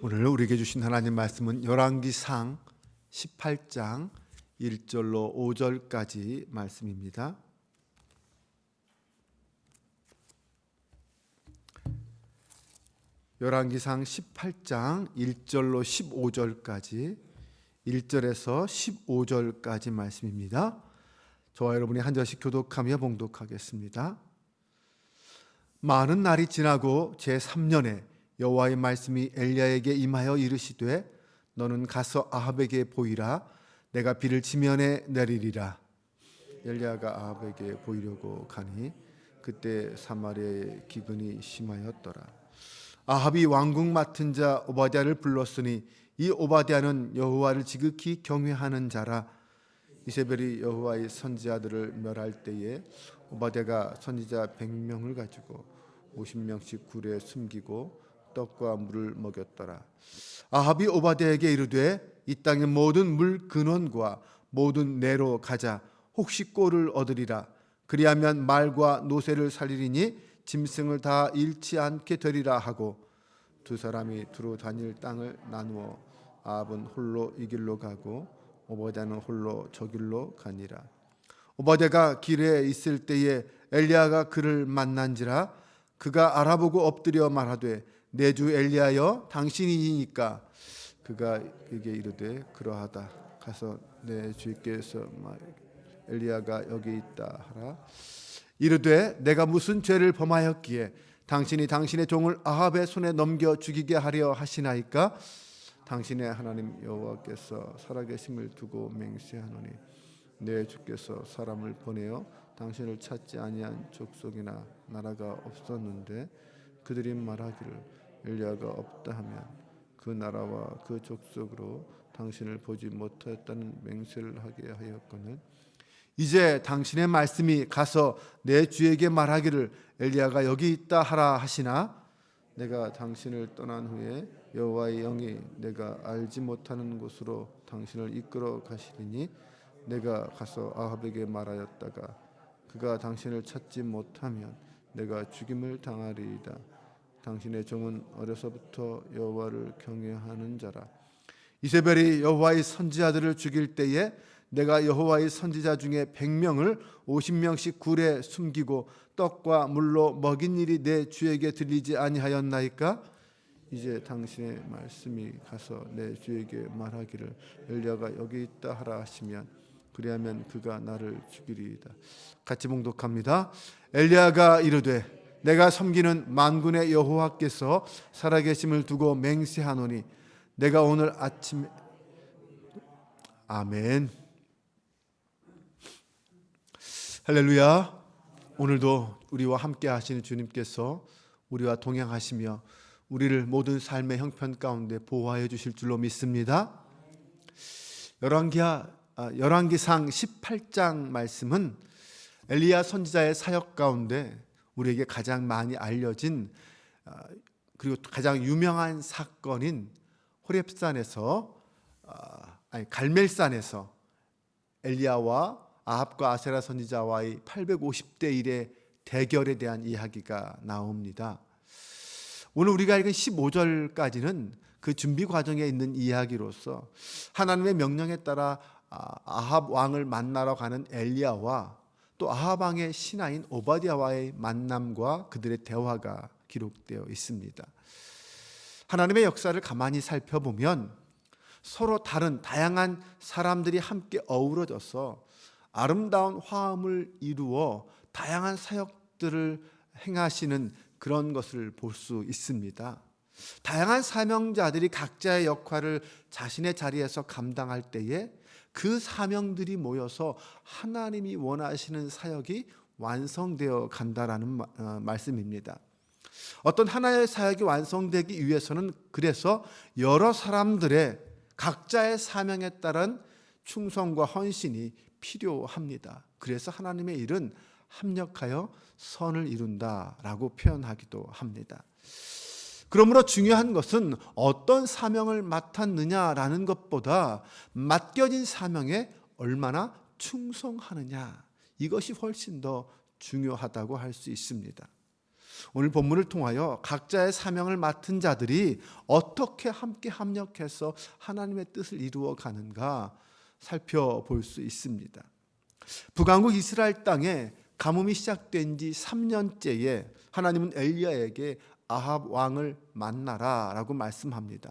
오늘 우리에게 주신 하나님 말씀은 열왕기상 18장 1절로 5절까지 말씀입니다. 열왕기상 18장 1절로 15절까지 1절에서 15절까지 말씀입니다. 저와 여러분이 한 절씩 교독하며 봉독하겠습니다. 많은 날이 지나고 제3년에 여호와의 말씀이 엘리야에게 임하여 이르시되 너는 가서 아합에게 보이라. 내가 비를 지면에 내리리라. 엘리야가 아합에게 보이려고 가니 그때 사마리아의 기근이 심하였더라. 아합이 왕궁 맡은 자 오바댜를 불렀으니 이 오바댜는 여호와를 지극히 경외하는 자라. 이세벨이 여호와의 선지자들을 멸할 때에 오바댜가 선지자 100명을 가지고 50명씩 굴에 숨기고 떡과 물을 먹였더라. 아합이 오바댜에게 이르되 이 땅의 모든 물 근원과 모든 내로 가자. 혹시 꼴을 얻으리라. 그리하면 말과 노새를 살리리니 짐승을 다 잃지 않게 되리라 하고 두 사람이 두루 다닐 땅을 나누어 아합은 홀로 이 길로 가고 오바댜는 홀로 저 길로 가니라. 오바댜가 길에 있을 때에 엘리야가 그를 만난지라. 그가 알아보고 엎드려 말하되 내 주 엘리야여 당신이니까. 그가 그에게 이르되 그러하다. 가서 내 주께서 엘리야가 여기 있다 하라. 이르되 내가 무슨 죄를 범하였기에 당신이 당신의 종을 아합의 손에 넘겨 죽이게 하려 하시나이까. 당신의 하나님 여호와께서 살아계심을 두고 맹세하노니 내 주께서 사람을 보내어 당신을 찾지 아니한 족속이나 나라가 없었는데 그들이 말하기를 엘리야가 없다 하면 그 나라와 그 족속으로 당신을 보지 못하였다는 맹세를 하게 하였거늘 이제 당신의 말씀이 가서 내 주에게 말하기를 엘리야가 여기 있다 하라 하시나. 내가 당신을 떠난 후에 여호와의 영이 내가 알지 못하는 곳으로 당신을 이끌어 가시리니 내가 가서 아합에게 말하였다가 그가 당신을 찾지 못하면 내가 죽임을 당하리이다. 당신의 종은 어려서부터 여호와를 경외하는 자라. 이세벨이 여호와의 선지자들을 죽일 때에 내가 여호와의 선지자 중에 100명을 50명씩 굴에 숨기고 떡과 물로 먹인 일이 내 주에게 들리지 아니하였나이까. 이제 당신의 말씀이 가서 내 주에게 말하기를 엘리야가 여기 있다 하라 하시면 그리하면 그가 나를 죽이리이다. 같이 봉독합니다. 엘리야가 이르되 내가 섬기는 만군의 여호와께서 살아계심을 두고 맹세하노니 내가 오늘 아침에 아멘. 할렐루야. 오늘도 우리와 함께 하시는 주님께서 우리와 동행하시며 우리를 모든 삶의 형편 가운데 보호하여 주실 줄로 믿습니다. 열왕기상 18장 말씀은 엘리야 선지자의 사역 가운데 우리에게 가장 많이 알려진 그리고 가장 유명한 사건인 갈멜산에서 엘리야와 아합과 아세라 선지자와의 850대 1의 대결에 대한 이야기가 나옵니다. 오늘 우리가 읽은 15절까지는 그 준비 과정에 있는 이야기로서 하나님의 명령에 따라 아합 왕을 만나러 가는 엘리야와 또 아합 왕의 신하인 오바댜와의 만남과 그들의 대화가 기록되어 있습니다. 하나님의 역사를 가만히 살펴보면 서로 다른 다양한 사람들이 함께 어우러져서 아름다운 화음을 이루어 다양한 사역들을 행하시는 그런 것을 볼 수 있습니다. 다양한 사명자들이 각자의 역할을 자신의 자리에서 감당할 때에 그 사명들이 모여서 하나님이 원하시는 사역이 완성되어 간다라는 말씀입니다. 어떤 하나의 사역이 완성되기 위해서는 그래서 여러 사람들의 각자의 사명에 따른 충성과 헌신이 필요합니다. 그래서 하나님의 일은 합력하여 선을 이룬다라고 표현하기도 합니다. 그러므로 중요한 것은 어떤 사명을 맡았느냐라는 것보다 맡겨진 사명에 얼마나 충성하느냐, 이것이 훨씬 더 중요하다고 할 수 있습니다. 오늘 본문을 통하여 각자의 사명을 맡은 자들이 어떻게 함께 합력해서 하나님의 뜻을 이루어 가는가 살펴볼 수 있습니다. 북왕국 이스라엘 땅에 가뭄이 시작된 지 3년째에 하나님은 엘리야에게 아합 왕을 만나라 라고 말씀합니다.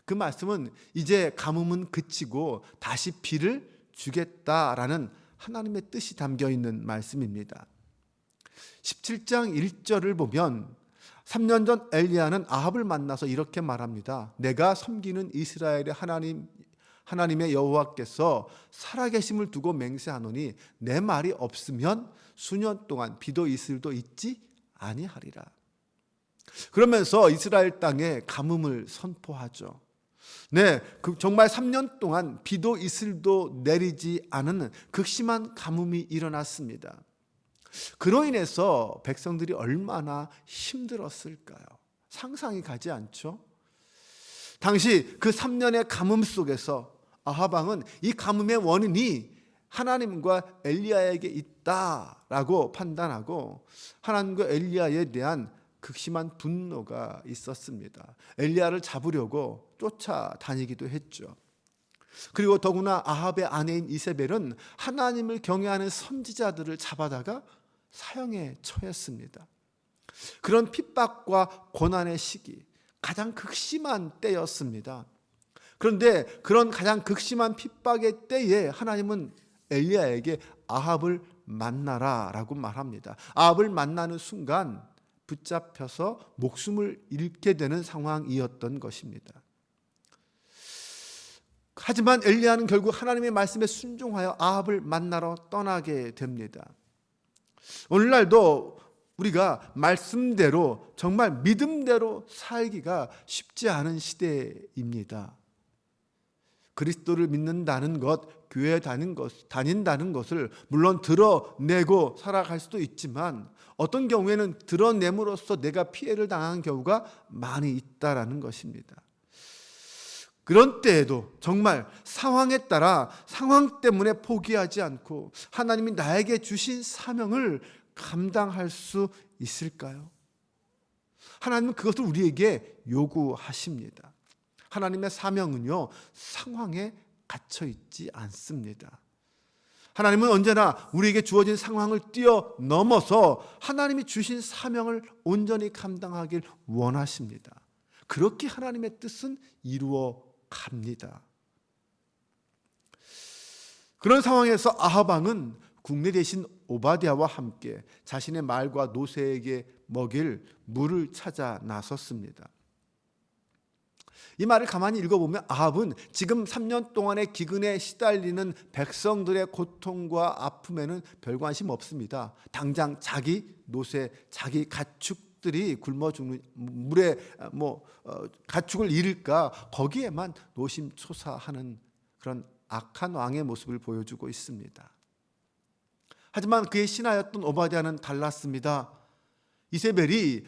그 말씀은 이제 가뭄은 그치고 다시 비를 주겠다라는 하나님의 뜻이 담겨 있는 말씀입니다. 17장 1절을 보면 3년 전 엘리야는 아합을 만나서 이렇게 말합니다. 내가 섬기는 이스라엘의 하나님의 여호와께서 살아계심을 두고 맹세하노니 내 말이 없으면 수년 동안 비도 이슬도 있지 아니하리라. 그러면서 이스라엘 땅에 가뭄을 선포하죠. 네, 정말 3년 동안 비도 이슬도 내리지 않은 극심한 가뭄이 일어났습니다. 그로 인해서 백성들이 얼마나 힘들었을까요? 상상이 가지 않죠? 당시 그 3년의 가뭄 속에서 아합 왕은 이 가뭄의 원인이 하나님과 엘리야에게 있다라고 판단하고 하나님과 엘리야에 대한 극심한 분노가 있었습니다. 엘리야를 잡으려고 쫓아다니기도 했죠. 그리고 더구나 아합의 아내인 이세벨은 하나님을 경외하는 선지자들을 잡아다가 사형에 처했습니다. 그런 핍박과 고난의 시기, 가장 극심한 때였습니다. 그런데 그런 가장 극심한 핍박의 때에 하나님은 엘리야에게 아합을 만나라 라고 말합니다. 아합을 만나는 순간 붙잡혀서 목숨을 잃게 되는 상황이었던 것입니다. 하지만 엘리야는 결국 하나님의 말씀에 순종하여 아합을 만나러 떠나게 됩니다. 오늘날도 우리가 말씀대로 정말 믿음대로 살기가 쉽지 않은 시대입니다. 그리스도를 믿는다는 것, 교회에 다닌다는 것을 물론 드러내고 살아갈 수도 있지만 어떤 경우에는 드러냄으로써 내가 피해를 당한 경우가 많이 있다라는 것입니다. 그런 때에도 정말 상황에 따라 상황 때문에 포기하지 않고 하나님이 나에게 주신 사명을 감당할 수 있을까요? 하나님은 그것을 우리에게 요구하십니다. 하나님의 사명은요, 상황에 갇혀 있지 않습니다. 하나님은 언제나 우리에게 주어진 상황을 뛰어넘어서 하나님이 주신 사명을 온전히 감당하길 원하십니다. 그렇게 하나님의 뜻은 이루어 갑니다. 그런 상황에서 아합 왕은 국내 대신 오바댜와 함께 자신의 말과 노새에게 먹일 물을 찾아 나섰습니다. 이 말을 가만히 읽어보면 아합은 지금 3년 동안의 기근에 시달리는 백성들의 고통과 아픔에는 별 관심 없습니다. 당장 자기 노새, 자기 가축들이 굶어 죽는 물에 가축을 잃을까 거기에만 노심초사하는 그런 악한 왕의 모습을 보여주고 있습니다. 하지만 그의 신하였던 오바댜는 달랐습니다. 이세벨이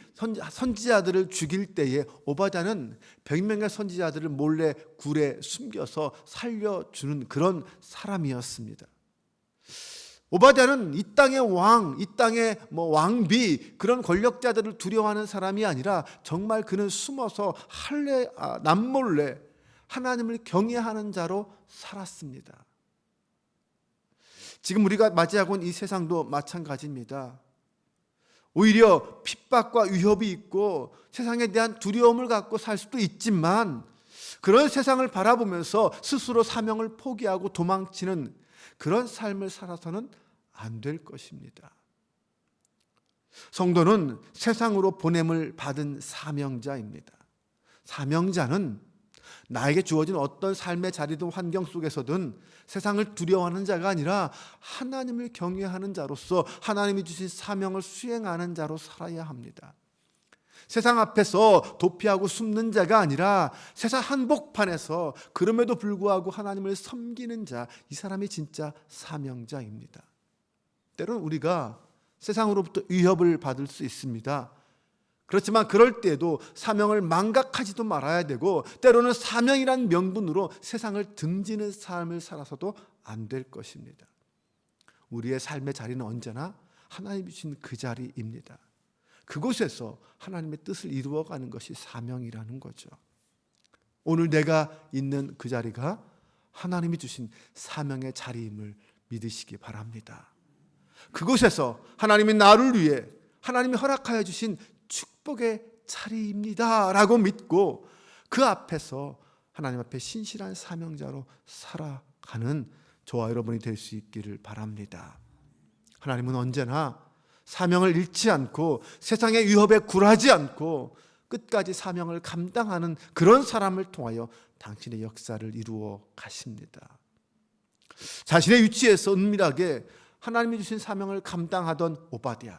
선지자들을 죽일 때에 오바댜는 100명의 선지자들을 몰래 굴에 숨겨서 살려주는 그런 사람이었습니다. 오바댜는 이 땅의 왕, 이 땅의 왕비 그런 권력자들을 두려워하는 사람이 아니라 정말 그는 숨어서 남몰래 하나님을 경외하는 자로 살았습니다. 지금 우리가 맞이하고 있는 이 세상도 마찬가지입니다. 오히려 핍박과 위협이 있고 세상에 대한 두려움을 갖고 살 수도 있지만 그런 세상을 바라보면서 스스로 사명을 포기하고 도망치는 그런 삶을 살아서는 안 될 것입니다. 성도는 세상으로 보냄을 받은 사명자입니다. 사명자는 나에게 주어진 어떤 삶의 자리든 환경 속에서든 세상을 두려워하는 자가 아니라 하나님을 경외하는 자로서 하나님이 주신 사명을 수행하는 자로 살아야 합니다. 세상 앞에서 도피하고 숨는 자가 아니라 세상 한복판에서 그럼에도 불구하고 하나님을 섬기는 자, 이 사람이 진짜 사명자입니다. 때로는 우리가 세상으로부터 위협을 받을 수 있습니다. 그렇지만 그럴 때에도 사명을 망각하지도 말아야 되고 때로는 사명이란 명분으로 세상을 등지는 삶을 살아서도 안 될 것입니다. 우리의 삶의 자리는 언제나 하나님이 주신 그 자리입니다. 그곳에서 하나님의 뜻을 이루어가는 것이 사명이라는 거죠. 오늘 내가 있는 그 자리가 하나님이 주신 사명의 자리임을 믿으시기 바랍니다. 그곳에서 하나님이 나를 위해 하나님이 허락하여 주신 축복의 자리입니다 라고 믿고 그 앞에서 하나님 앞에 신실한 사명자로 살아가는 저와 여러분이 될 수 있기를 바랍니다. 하나님은 언제나 사명을 잃지 않고 세상의 위협에 굴하지 않고 끝까지 사명을 감당하는 그런 사람을 통하여 당신의 역사를 이루어 가십니다. 자신의 위치에서 은밀하게 하나님이 주신 사명을 감당하던 오바댜,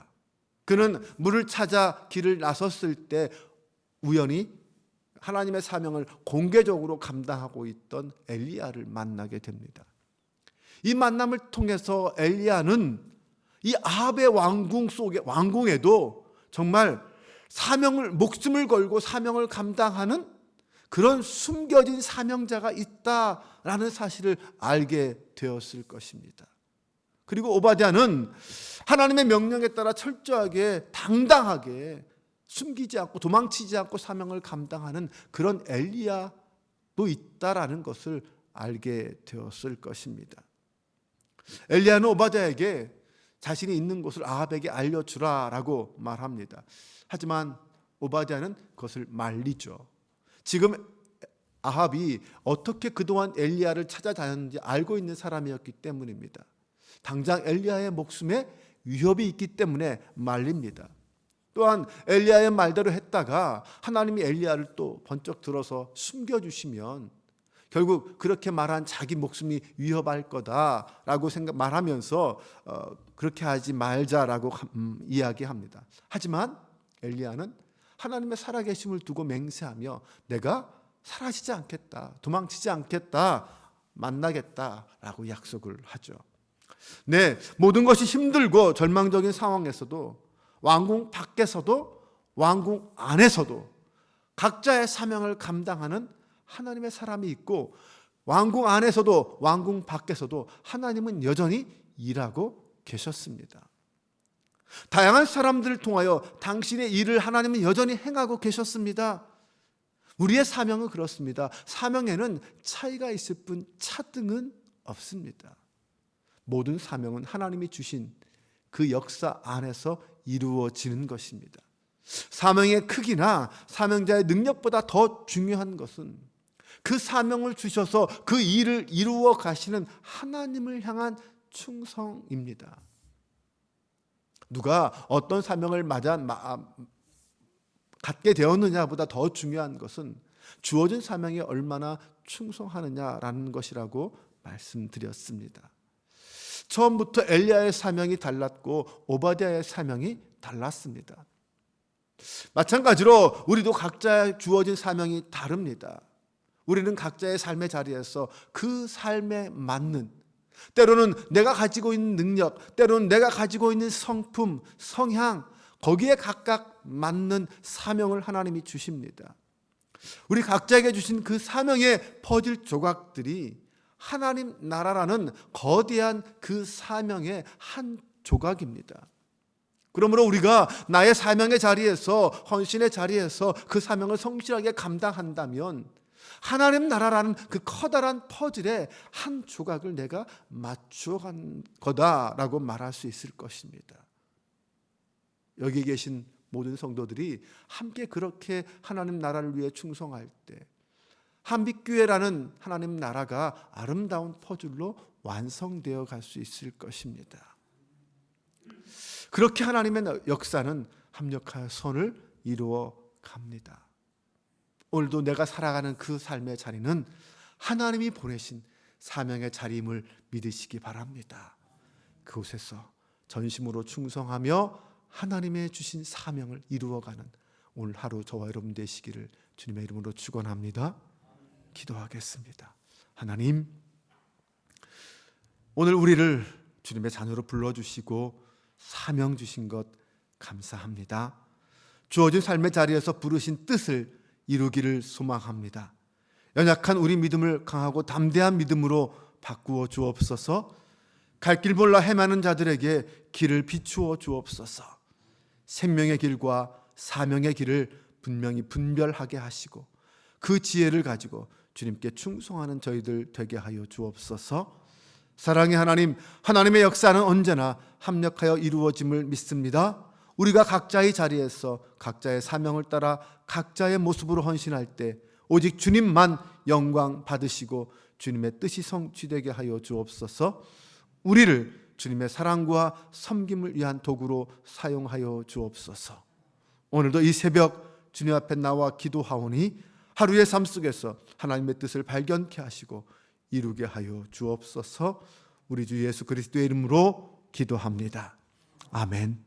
그는 물을 찾아 길을 나섰을 때 우연히 하나님의 사명을 공개적으로 감당하고 있던 엘리야를 만나게 됩니다. 이 만남을 통해서 엘리야는 이 아합의 왕궁에도 정말 사명을, 목숨을 걸고 사명을 감당하는 그런 숨겨진 사명자가 있다라는 사실을 알게 되었을 것입니다. 그리고 오바댜는 하나님의 명령에 따라 철저하게 당당하게 숨기지 않고 도망치지 않고 사명을 감당하는 그런 엘리야도 있다라는 것을 알게 되었을 것입니다. 엘리야는 오바댜에게 자신이 있는 곳을 아합에게 알려주라라고 말합니다. 하지만 오바댜는 그것을 말리죠. 지금 아합이 어떻게 그동안 엘리야를 찾아다녔는지 알고 있는 사람이었기 때문입니다. 당장 엘리야의 목숨에 위협이 있기 때문에 말립니다. 또한 엘리야의 말대로 했다가 하나님이 엘리야를 또 번쩍 들어서 숨겨주시면 결국 그렇게 말한 자기 목숨이 위협할 거다라고 말하면서 그렇게 하지 말자라고 이야기합니다. 하지만 엘리야는 하나님의 살아계심을 두고 맹세하며 내가 사라지지 않겠다, 도망치지 않겠다, 만나겠다라고 약속을 하죠. 네, 모든 것이 힘들고 절망적인 상황에서도 왕궁 밖에서도 왕궁 안에서도 각자의 사명을 감당하는 하나님의 사람이 있고 왕궁 안에서도 왕궁 밖에서도 하나님은 여전히 일하고 계셨습니다. 다양한 사람들을 통하여 당신의 일을 하나님은 여전히 행하고 계셨습니다. 우리의 사명은 그렇습니다. 사명에는 차이가 있을 뿐 차등은 없습니다. 모든 사명은 하나님이 주신 그 역사 안에서 이루어지는 것입니다. 사명의 크기나 사명자의 능력보다 더 중요한 것은 그 사명을 주셔서 그 일을 이루어 가시는 하나님을 향한 충성입니다. 누가 어떤 사명을 갖게 되었느냐보다 더 중요한 것은 주어진 사명에 얼마나 충성하느냐라는 것이라고 말씀드렸습니다. 처음부터 엘리야의 사명이 달랐고 오바댜의 사명이 달랐습니다. 마찬가지로 우리도 각자의 주어진 사명이 다릅니다. 우리는 각자의 삶의 자리에서 그 삶에 맞는, 때로는 내가 가지고 있는 능력, 때로는 내가 가지고 있는 성품, 성향, 거기에 각각 맞는 사명을 하나님이 주십니다. 우리 각자에게 주신 그 사명의 퍼즐 조각들이 하나님 나라라는 거대한 그 사명의 한 조각입니다. 그러므로 우리가 나의 사명의 자리에서, 헌신의 자리에서 그 사명을 성실하게 감당한다면 하나님 나라라는 그 커다란 퍼즐의 한 조각을 내가 맞추어간 거다라고 말할 수 있을 것입니다. 여기 계신 모든 성도들이 함께 그렇게 하나님 나라를 위해 충성할 때 한빛교회라는 하나님 나라가 아름다운 퍼즐로 완성되어 갈 수 있을 것입니다. 그렇게 하나님의 역사는 합력하여 선을 이루어 갑니다. 오늘도 내가 살아가는 그 삶의 자리는 하나님이 보내신 사명의 자리임을 믿으시기 바랍니다. 그곳에서 전심으로 충성하며 하나님의 주신 사명을 이루어가는 오늘 하루 저와 여러분 되시기를 주님의 이름으로 축원합니다. 기도하겠습니다. 하나님, 오늘 우리를 주님의 자녀로 불러주시고 사명 주신 것 감사합니다. 주어진 삶의 자리에서 부르신 뜻을 이루기를 소망합니다. 연약한 우리 믿음을 강하고 담대한 믿음으로 바꾸어 주옵소서. 갈 길 몰라 헤매는 자들에게 길을 비추어 주옵소서. 생명의 길과 사명의 길을 분명히 분별하게 하시고 그 지혜를 가지고 주님께 충성하는 저희들 되게 하여 주옵소서. 사랑의 하나님, 하나님의 역사는 언제나 합력하여 이루어짐을 믿습니다. 우리가 각자의 자리에서 각자의 사명을 따라 각자의 모습으로 헌신할 때 오직 주님만 영광 받으시고 주님의 뜻이 성취되게 하여 주옵소서. 우리를 주님의 사랑과 섬김을 위한 도구로 사용하여 주옵소서. 오늘도 이 새벽 주님 앞에 나와 기도하오니 하루의 삶 속에서 하나님의 뜻을 발견케 하시고 이루게 하여 주옵소서. 우리 주 예수 그리스도의 이름으로 기도합니다. 아멘.